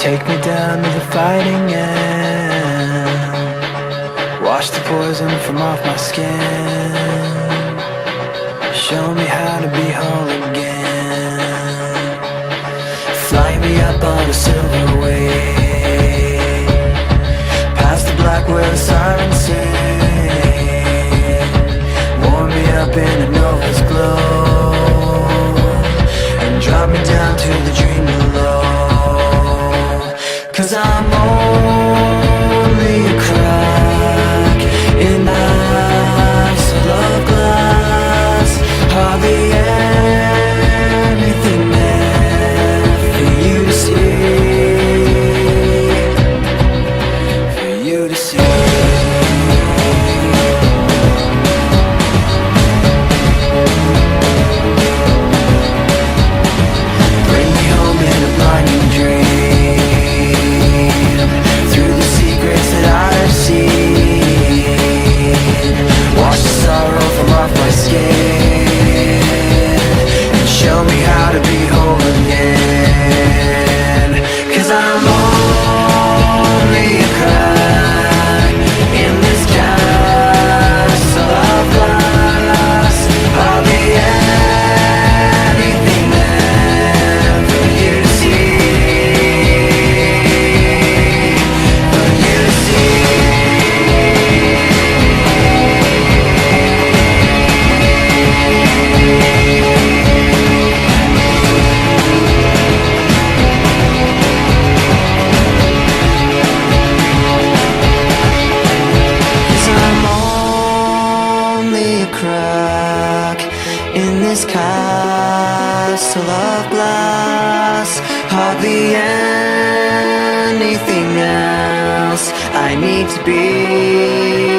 Take me down to the fighting end. Wash the poison from off my skin. Show me how to be whole again. Fly me up on a silver wave, past the black where the sirens sing. Warm me up in a nova's glow, and drop me down to the dream below. 'Cause I'm only a crack in life's love glass. Hardly anything left for you to see, for you to see. Bring me home in a blinding dream, through the secrets that I've seen. Wash the sorrow from off my skin, and show me how to be whole again. 'Cause I'm only a crack in this castle of glass. Hardly anything left for you to see, for you to see. I'm only a crack in this castle of glass. Hardly anything else I need to be.